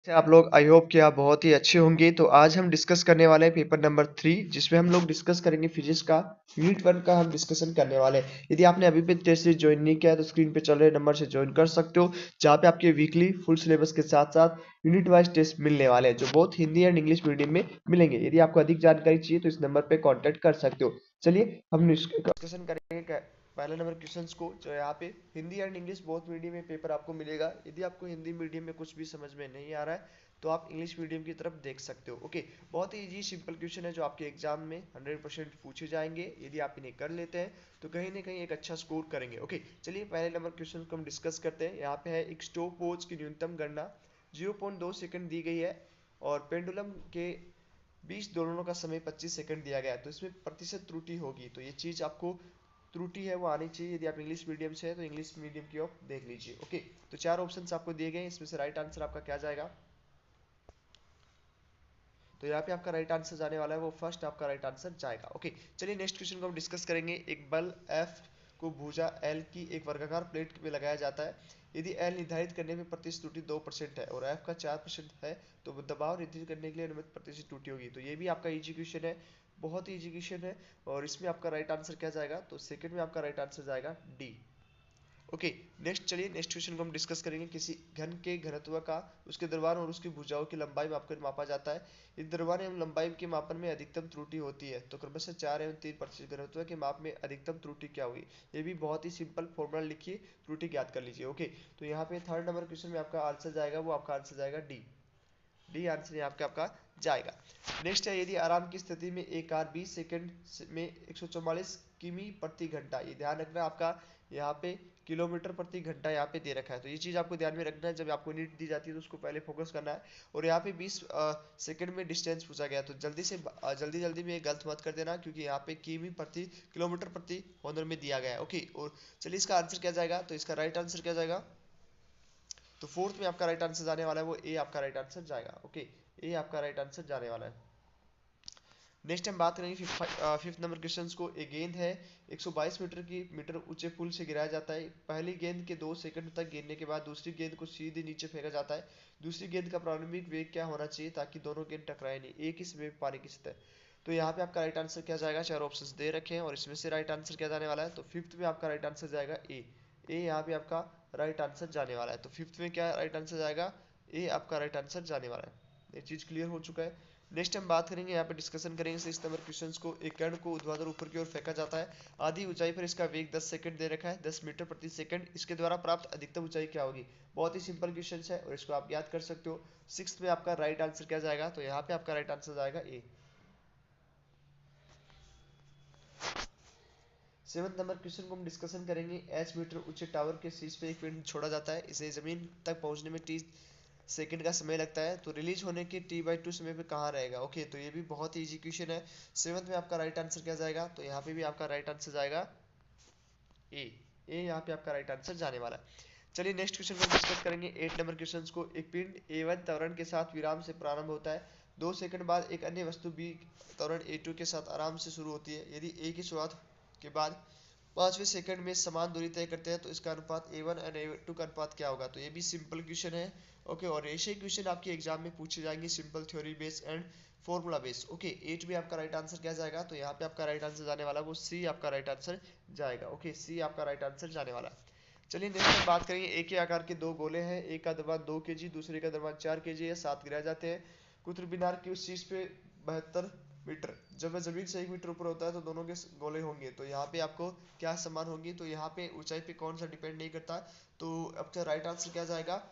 से आप लोग आई होप कि आप बहुत ही अच्छे होंगे। तो आज हम डिस्कस करने वाले हैं पेपर नंबर 3, जिसमें हम लोग डिस्कस करेंगे फिजिक्स का यूनिट 1 का हम डिस्कशन करने वाले हैं। यदि आपने अभी भी टेस्ट सीरीज ज्वाइन नहीं किया है तो स्क्रीन पे चल रहे नंबर से ज्वाइन कर सकते हो, जहाँ पे आपके वीकली फुल सिलेबस के साथ साथ यूनिट वाइज टेस्ट मिलने वाले हैं, जो बहुत हिंदी एंड इंग्लिश मीडियम में मिलेंगे। यदि आपको अधिक जानकारी चाहिए तो इस नंबर पर कॉन्टेक्ट कर सकते हो। चलिए हम डिस्कशन करेंगे पहले नंबर क्वेश्चंस को, जो यहाँ पे Hindi and English both medium में पेपर आपको मिलेगा। यदि आपको हिंदी मीडियम में कुछ भी समझ में नहीं आ रहा है तो आप इंग्लिश मीडियम की तरफ देख सकते हो। ओके, बहुत ही इजी सिंपल क्वेश्चन है जो आपके एग्जाम में 100% पूछे जाएंगे। यदि आप इन्हें कर लेते हैं तो कहीं ना कहीं एक अच्छा स्कोर करेंगे। ओके, चलिए पहले नंबर क्वेश्चन को हम डिस्कस करते हैं। यहाँ पे है एक स्टॉप वॉच की न्यूनतम गणना 0.2 सेकंड दी गई है और पेंडुलम के 20 दोलनों का समय 25 सेकंड दिया गया है। तो इसमें प्रतिशत त्रुटि होगी, तो ये चीज आपको त्रुटि है वो आनी चाहिए। यदि आप इंग्लिश मीडियम से है तो इंग्लिश मीडियम की आप देख लीजिए। ओके, तो चार ऑप्शंस आपको दिए गए हैं, इसमें से राइट आंसर आपका क्या जाएगा? तो यहाँ पे आपका राइट आंसर जाने वाला है वो फर्स्ट आपका राइट आंसर जाएगा। ओके, चलिए नेक्स्ट क्वेश्चन को हम डिस्कस करेंगे। एक बल एफ को भुजा एल की एक वर्गाकार प्लेट में लगाया जाता है। यदि एल निर्धारित करने में प्रतिशत त्रुटि 2% है और एफ का 4% है तो दबाव निर्धारित करने के लिए अनुमत प्रतिशत त्रुटि होगी। तो ये भी आपका इजी क्वेश्चन है, बहुत ही इजी क्वेश्चन है। और इसमें आपका राइट आंसर क्या जाएगा? तो सेकंड में आपका राइट आंसर जाएगा डी। ओके, नेक्स्ट चलिए नेक्स्ट क्वेश्चन को हम डिस्कस करेंगे। किसी घन के घनत्व का उसके द्रव्यमान और उसकी भुजाओं की लंबाई मापकर मापा जाता है। इस द्रव्यमान एवं लंबाई के मापन में अधिकतम त्रुटि होती है तो क्रमशः 4 एवं 3% घनत्व के माप में अधिकतम त्रुटि क्या होगी? ये भी बहुत ही सिंपल फॉर्मूला लिखिए, त्रुटि ज्ञात कर लीजिए। ओके, तो यहाँ पे थर्ड नंबर क्वेश्चन में आपका आंसर जाएगा वो आपका आंसर जाएगा डी। डी आंसर यहाँ पे आपका जाएगा। नेक्स्ट है, यदि आराम की स्थिति में एक कार 20 सेकंड में 144 किमी प्रति घंटा, ये ध्यान रखना आपका यहाँ पे किलोमीटर प्रति घंटा यहाँ पे दे रखा है, तो ये चीज आपको ध्यान में रखना है। जब आपको नीट दी जाती है तो उसको पहले फोकस करना है। और यहाँ पे 20 सेकंड में डिस्टेंस पूछा गया, तो जल्दी से जल्दी जल्दी में गलत मत कर देना, क्योंकि यहाँ पे किमी प्रति किलोमीटर प्रति हॉनर में दिया गया है। ओके, और चलिए इसका आंसर क्या जाएगा? तो इसका राइट आंसर क्या जाएगा? तो फोर्थ में आपका राइट आंसर जाने वाला है वो ए आपका राइट आंसर जाएगा। ओके, ए आपका राइट आंसर जाने वाला है। नेक्स्ट हम बात करेंगे फिफ्थ नंबर क्वेश्चन को। एक गेंद है 122 मीटर ऊंचे पुल से गिराया जाता है। पहली गेंद के 2 सेकंड तक गिरने के बाद दूसरी गेंद को सीधे नीचे फेंका जाता है। दूसरी गेंद का प्रारंभिक वेग क्या होना चाहिए ताकि दोनों गेंद टकराए नहीं? एक ही समय में पानी की सतह। तो यहाँ पे आपका राइट आंसर क्या जाएगा? चार ऑप्शंस दे रखे हैं और इसमें से राइट आंसर क्या जाने वाला है? तो फिफ्थ में आपका राइट आंसर जाएगा ए। ए यहाँ पे आपका राइट आंसर जाने वाला है। तो फिफ्थ में क्या राइट आंसर जाएगा? ए आपका राइट आंसर जाने वाला है। ये चीज क्लियर हो चुका है। नेक्स्ट हम बात करेंगे, यहाँ पे डिस्कशन करेंगे 6 नंबर क्वेश्चंस को। एक कण को ऊर्ध्वाधर ऊपर की ओर फेंका जाता है। आधी ऊंचाई पर इसका वेग 10 सेकंड दे रखा है, 10 मीटर प्रति सेकंड। इसके द्वारा प्राप्त अधिकतम ऊंचाई क्या होगी? बहुत ही सिंपल क्वेश्चन है और इसको आप याद कर सकते हो। सिक्स में आपका राइट आंसर क्या जाएगा? तो यहाँ पे आपका राइट आंसर जाएगा ए। सेवंथ नंबर क्वेश्चन को हम डिस्कशन करेंगे। एच मीटर ऊंचे टावर के शीर्ष पे एक पिंड छोड़ा जाता है। इसे जमीन तक पहुंचने में टी सेकंड का समय लगता है, तो रिलीज होने के t/2 समय पे कहाँ रहेगा? ओके, तो ये भी बहुत ही इजी क्वेश्चन है। सेवंथ में आपका राइट आंसर क्या जाएगा? तो यहाँ पे भी आपका राइट आंसर जाएगा ए। ए यहाँ पे आपका राइट आंसर जाने वाला है। चलिए नेक्स्ट क्वेश्चन को डिस्कस करेंगे। 8 नंबर क्वेश्चन को। एक पिंड A1 त्वरण के साथ विराम से प्रारंभ होता है। 2 सेकंड बाद एक अन्य वस्तु B त्वरण A2 के साथ आराम से शुरू होती है। यदि A की शुरुआत के बाद 5वें सेकंड में समान दूरी तय करते हैं तो इसका अनुपात A1 और A2 का अनुपात क्या होगा? तो ये भी सिंपल क्वेश्चन है। ओके, और ऐसे क्वेश्चन आपके एग्जाम में पूछे जाएंगे, simple theory based and formula based. Okay, 8 में आपका राइट आंसर क्या जाएगा? तो यहाँ पे आपका राइट आंसर जाने वाला वो सी आपका राइट आंसर जाएगा। ओके, सी आपका राइट आंसर जाने वाला। चलिए नेक्स्ट हम बात करेंगे। एक ही आकार के दो गोले हैं, एक का द्रव्यमान 2 kg, दूसरे का द्रव्यमान 4 kg है, साथ गिराए जाते हैं कुतुब मीनार की उस चीज पे 72 मीटर। जब वह जमीन से 1 मीटर ऊपर होता है तो दोनों के गोले होंगे, तो यहाँ पे आपको क्या समान होंगी? तो यहाँ पे ऊंचाई पे कौन सा डिपेंड नहीं करता, तो अब तो राइट आंसर क्या जाएगा?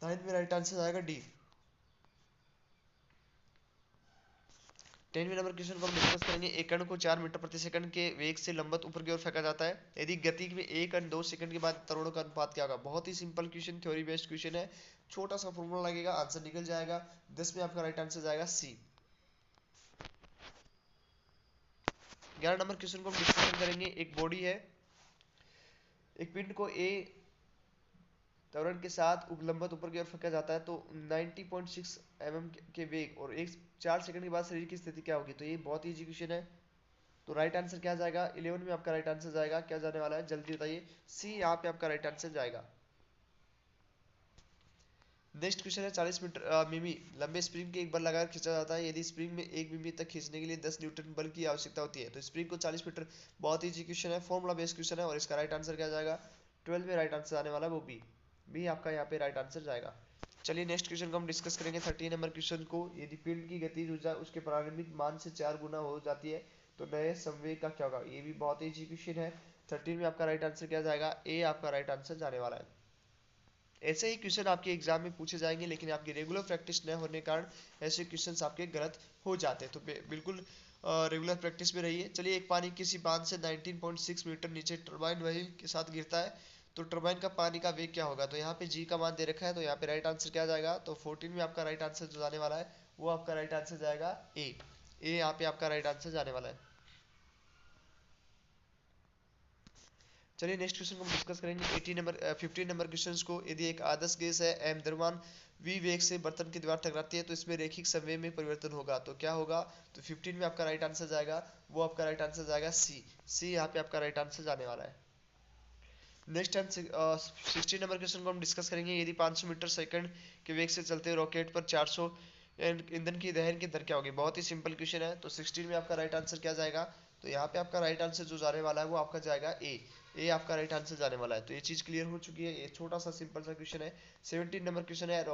नाइन्थ में राइट आंसर आएगा डी। 10वें नंबर क्वेश्चन को हम डिस्कस करेंगे। एक कण को 4 मीटर प्रति सेकंड के वेग से लंबवत ऊपर की ओर फेंका जाता है। यदि गति में एक कण 2 सेकंड के बाद त्वरणों का अनुपात क्या होगा? बहुत ही simple question, theory based question है। छोटा सा फॉर्मूला लगेगा, आंसर निकल जाएगा। 10 में आपका राइट आंसर जाएगा सी। 11 नंबर क्वेश्चन को हम डिस्कशन करेंगे। एक बॉडी है, एक पिंड को ए त्वरण के साथ लंबवत ऊपर की ओर फेंका जाता है तो 90.6 mm के वेग और एक 4 सेकंड के बाद शरीर की स्थिति क्या होगी? तो ये बहुत इजी क्वेश्चन है। तो राइट आंसर क्या जाएगा? 11 में आपका राइट आंसर जाएगा, क्या जाने वाला है जल्दी बताइए? सी यहाँ पे आपका राइट आंसर जाएगा। नेक्स्ट क्वेश्चन है 40 मीटर मिमी लंबे स्प्रिंग के एक बल लगाकर खींचा जाता है। यदि स्प्रिंग में एक मिमी तक खींचने के लिए 10 न्यूटन बल की आवश्यकता होती है तो स्प्रिंग को 40 मीटर। बहुत इजी क्वेश्चन है, फॉर्मूला बेस्ड क्वेश्चन है और इसका राइट आंसर क्या जाएगा? 12 में राइट आंसर आने वाला है वो बी। बी आपका यहाँ पे राइट आंसर जाएगा। चलिए नेक्स्ट क्वेश्चन को हम डिस्कस करेंगे 30 नंबर क्वेश्चन को। यदि पिंड की गतिज ऊर्जा उसके प्रारंभिक मान से 4 गुना हो जाती है तो नए संवेग का क्या होगा? ये भी बहुत इजी क्वेश्चन है। 13 में आपका राइट आंसर क्या जाएगा? ए आपका राइट आंसर जाने वाला है। ऐसे ही क्वेश्चन आपके एग्जाम में पूछे जाएंगे, लेकिन आपकी रेगुलर प्रैक्टिस न होने के कारण ऐसे क्वेश्चंस आपके गलत हो जाते हैं, तो बिल्कुल रेगुलर प्रैक्टिस में रहिए। चलिए, एक पानी किसी बांध से 19.6 मीटर नीचे टरबाइन वही के साथ गिरता है तो टरबाइन का पानी का वेग क्या होगा? तो यहाँ पे जी का मान दे रखा है, तो यहाँ पे राइट आंसर क्या जाएगा? तो 14 में आपका राइट आंसर जो जाने वाला है वो आपका राइट आंसर जाएगा ए। ए यहाँ पे आपका राइट आंसर जाने वाला है। चलिए नेक्स्ट क्वेश्चन को हम डिस्कस करेंगे 15 नंबर क्वेश्चन को। यदि एक आदर्श गैस है एम द्रव्यमान वी वेग से बर्तन की दीवार टकराती है तो इसमें रैखिक संवेग में परिवर्तन होगा, तो क्या होगा? तो 15 में आपका राइट आंसर जाएगा वो आपका राइट आंसर जाएगा सी। सी यहाँ पे आपका राइट आंसर जाने वाला है। नेक्स्ट टाइम 16 नंबर क्वेश्चन को हम डिस्कस करेंगे। यदि 500 मीटर सेकंड के वेग से चलते हुए रॉकेट पर 400 ईंधन की दहन की दर क्या होगी? बहुत ही सिंपल क्वेश्चन है, तो 16 में आपका राइट आंसर क्या जाएगा? तो यहाँ पे आपका राइट आंसर जो जाने वाला है वो आपका जाएगा ए। ए आपका राइट आंसर जाने वाला है। तो ये चीज क्लियर हो चुकी है, ये छोटा सा सिंपल सा क्वेश्चन है। 17 नंबर क्वेश्चन है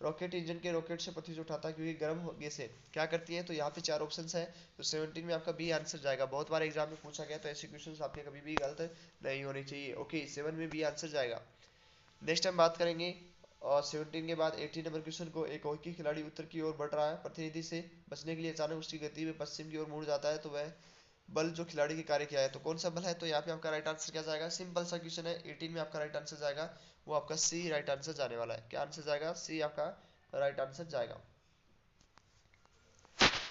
रॉकेट इंजन के रॉकेट से पथी जो उठाता है क्योंकि गर्म गैस है क्या करती है? तो यहाँ पे 4 ऑप्शंस है, तो 17 में आपका बी आंसर जाएगा। बहुत बार एग्जाम में पूछा गया, तो ऐसे क्वेश्चंस आपके कभी भी गलत नहीं होने चाहिए। ओके, 7 में बी आंसर जाएगा। नेक्स्ट हम बात करेंगे और 17 के बाद 18 नंबर क्वेश्चन को। एक हॉकी खिलाड़ी उत्तर की ओर बढ़ रहा है, प्रतिनिधि से बचने के लिए अचानक उसकी गति में पश्चिम की ओर मुड़ जाता है, तो वह बल जो खिलाड़ी के कार्य किया है तो कौन सा बल है? तो यहाँ पे आपका राइट आंसर क्या जाएगा? सिंपल सा क्वेश्चन है, 18 में आपका राइट आंसर जाएगा वो आपका सी राइट आंसर जाने वाला है। क्या आंसर जाएगा? सी आपका राइट आंसर जाएगा।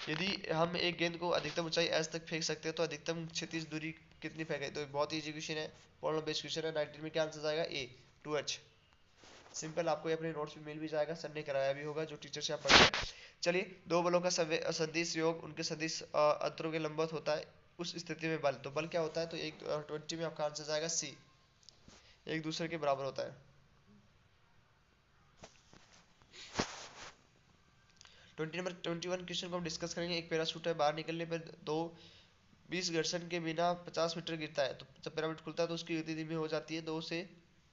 यदि हम एक गेंद को अधिकतम ऊंचाई एस तक फेंक सकते हैं तो अधिकतम क्षैतिज दूरी कितनी फेंके? तो बहुत इजी क्वेश्चन है, प्रॉब्लम बेस्ड क्वेश्चन है। 19 में क्या आंसर जाएगा? ए 2h। सिंपल, आपको ये अपने नोट्स में मिल भी जाएगा, सर ने कराया भी होगा जो टीचर से आप पढ़ते हैं। चलिए, दो बलों का सदिश योग उनके सदिश अंतरों के लंबवत होता है उस स्थिति में बल, तो बल क्या होता है? तो एक 20 में आपका आंसर जाएगा सी, एक दूसरे के बराबर होता है। 21 क्वेश्चन को हम डिस्कस करेंगे। एक पैराशूट है, बाहर निकलने पर 20 घर्षण के बिना 50 मीटर गिरता है, तो जब पैराशूट खुलता है तो उसकी गति धीमी हो जाती है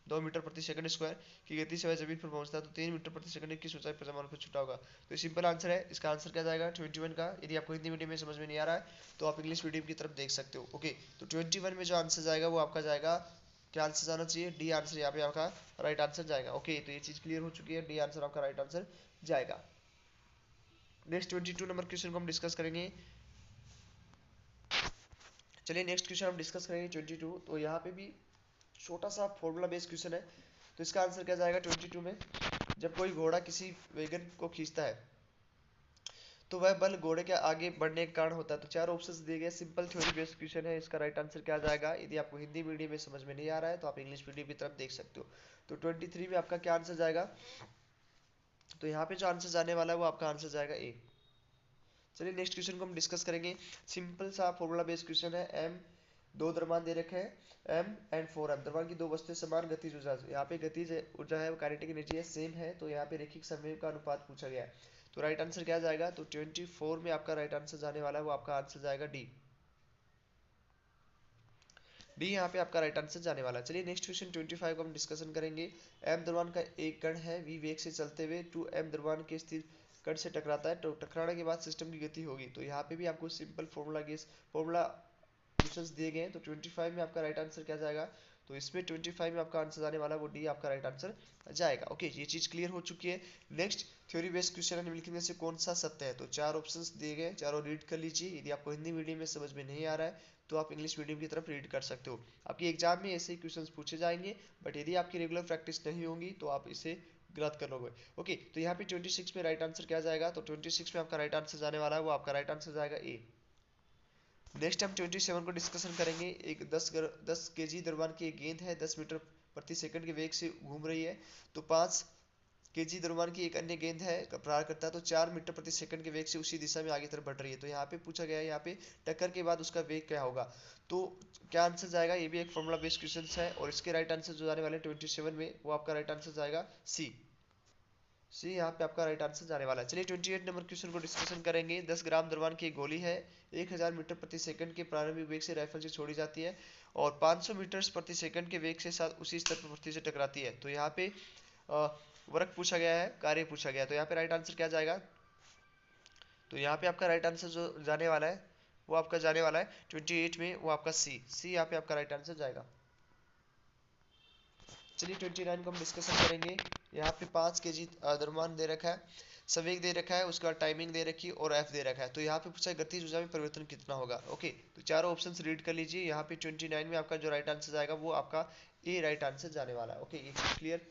2 मीटर प्रति सेकंड स्क्वायर की गति से वह जमीन पर पहुंचता है तो 3 मीटर प्रति सेकंड की ऊंचाई पर जमान पर छूटा होगा। तो ये सिंपल आंसर है, इसका आंसर क्या जाएगा 21 का। यदि आपको हिंदी मीडियम में समझ में नहीं आ रहा है तो आप इंग्लिश मीडियम की तरफ देख सकते हो। ओके, तो 21 में जो आंसर जाएगा वो आपका जाएगा, क्या आंसर जाना चाहिए? डी आंसर यहाँ पे आपका राइट आंसर जाएगा। ओके, तो ये चीज क्लियर हो चुकी है, डी आंसर आपका राइट आंसर जाएगा। नेक्स्ट 22 नंबर क्वेश्चन को हम डिस्कस करेंगे। चलिए नेक्स्ट क्वेश्चन हम डिस्कस करेंगे 22। तो यहाँ पे भी छोटा सा फॉर्मूला बेस्ड क्वेश्चन है, तो इसका आंसर क्या जाएगा 22 में? जब कोई घोड़ा किसी वैगन को खींचता है तो वह बल घोड़े के आगे बढ़ने के कारण होता है, तो 4 ऑप्शंस दिए गए, सिंपल थ्योरी बेस्ड क्वेश्चन है। इसका राइट आंसर क्या जाएगा? यदि आपको हिंदी मीडियम में समझ में नहीं आ रहा है तो आप इंग्लिश मीडियम की तरफ देख सकते हो। तो 23 में आपका क्या आंसर जाएगा? तो यहाँ पे जो आंसर जाने वाला है वो आपका आंसर जाएगा ए। चलिए नेक्स्ट क्वेश्चन को हम डिस्कस करेंगे। सिंपल सा फॉर्मूला बेस्ड क्वेश्चन है। एम दो द्रव्यमान दे रखे हैं एम एंड 4m, द्रव्यमान की दो वस्तुएं समान गतिज ऊर्जा, यहाँ पे गतिज ऊर्जा है काइनेटिक एनर्जी है सेम है, तो यहाँ पे रैखिक संवेग का अनुपात पूछा गया है, तो राइट आंसर क्या जाएगा? तो 24 में आपका राइट आंसर जाने वाला है वो आपका आंसर जाएगा डी। डी यहाँ पे आपका राइट आंसर जाने वाला है। चलिए नेक्स्ट क्वेश्चन 25 को हम डिस्कशन करेंगे। एम द्रव्यमान का एक कण है वी वेग से चलते हुए 2m द्रव्यमान के स्थिर कण से टकराता है, तो टकराने के बाद सिस्टम की गति होगी, तो यहाँ पे भी आपको सिंपल फॉर्मूला क्वेश्चंस दिए गए हैं। तो 25 में आपका राइट आंसर क्या जाएगा? तो इसमें 25 में आपका आंसर आने वाला है वो डी आपका राइट आंसर जाएगा। ओके, ये चीज क्लियर हो चुकी है। नेक्स्ट थ्योरी बेस्ड क्वेश्चन है, निम्नलिखित में से कौन सा सत्य है? तो 4 ऑप्शंस दिए गए, चारों रीड कर लीजिए। यदि आपको हिंदी मीडियम में समझ में नहीं आ रहा है तो आप इंग्लिश मीडियम की तरफ रीड कर सकते हो। आपके एग्जाम में ऐसे ही क्वेश्चंस पूछे जाएंगे, बट यदि आपकी रेगुलर प्रैक्टिस नहीं होगी तो आप इसे गलत कर लोगे। ओके, तो यहाँ पे 26 में राइट आंसर क्या जाएगा? तो 26 में आपका राइट आंसर जाने वाला है वो आपका राइट आंसर जाएगा ए। नेक्स्ट हम 27 को डिस्कशन करेंगे। एक 10 केजी द्रव्यमान की एक गेंद है 10 मीटर प्रति सेकंड के वेग से घूम रही है, तो 5 केजी द्रव्यमान की एक अन्य गेंद है प्रहार करता है तो 4 मीटर प्रति सेकंड के वेग से उसी दिशा में आगे तरफ बढ़ रही है, तो यहाँ पे पूछा गया है यहाँ पे टक्कर के बाद उसका वेग क्या होगा? तो क्या आंसर जाएगा? ये भी एक फॉर्मूला बेस्ड क्वेश्चन है और इसके राइट आंसर जो जाने वाले 27 में वो आपका राइट आंसर जाएगा सी। सी यहाँ पे आपका राइट आंसर जाने वाला है। चलिए 28 नंबर क्वेश्चन को डिस्कशन करेंगे। 10 ग्राम द्रव्यमान की एक गोली है, 1000 मीटर प्रति सेकंड के प्रारंभिक वेग से राइफल से छोड़ी जाती है और 500 मीटर प्रति सेकंड के वेग के साथ उसी स्तर पर पृथ्वी से टकराती है। तो यहाँ पे वर्क पूछा गया है, कार्य पूछा गया है, तो यहाँ पे राइट आंसर क्या जाएगा? तो यहाँ पे आपका राइट आंसर जो जाने वाला है वो आपका जाने वाला है 28 में, वो आपका सी यहाँ पे आपका राइट आंसर जाएगा। चलिए 29 को हम डिस्कशन करेंगे। यहाँ पे 5 kg द्रव्यमान दे रखा है, संवेग दे रखा है, उसके बाद टाइमिंग दे रखी है और एफ दे रखा है। तो यहाँ पे पूछा है गतिज ऊर्जा में परिवर्तन कितना होगा। ओके, तो चारों ऑप्शंस रीड कर लीजिए। यहाँ पे 29 में आपका जो राइट आंसर जाएगा वो आपका ए राइट आंसर जाने वाला है। ओके, ये क्लियर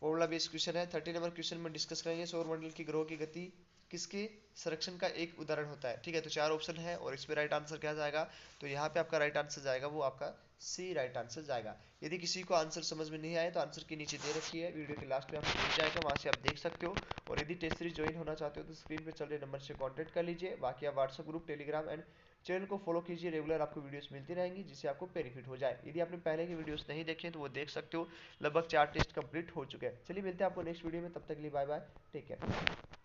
फॉर्मूला बेस्ड क्वेश्चन है। 30 नंबर क्वेश्चन में डिस्कस करेंगे सौर मंडल की ग्रहों की गति किसके संरक्षण का एक उदाहरण होता है। ठीक है, तो 4 ऑप्शन है और इसमें राइट आंसर क्या जाएगा? तो यहाँ पे आपका राइट आंसर जाएगा वो आपका सी राइट आंसर जाएगा। यदि किसी को आंसर समझ में नहीं आए तो आंसर के नीचे दे रखी है, वीडियो के लास्ट में आपको मिल जाएगा, वहां से आप देख सकते हो। और यदि टेस्ट सीरीज ज्वाइन होना चाहते हो तो स्क्रीन पे चल रहे नंबर से कॉन्टैक्ट कर लीजिए। बाकी आप WhatsApp group, Telegram and channel को फॉलो कीजिए, रेगुलर आपको वीडियोस मिलती रहेंगी जिससे आपको बेनिफिट हो जाए। यदि आपने पहले की वीडियोस नहीं देखे तो वो देख सकते हो। लगभग 4 टेस्ट कंप्लीट हो चुके हैं। चलिए मिलते हैं आपको नेक्स्ट वीडियो में, तब तक के लिए बाय बाय, टेक केयर।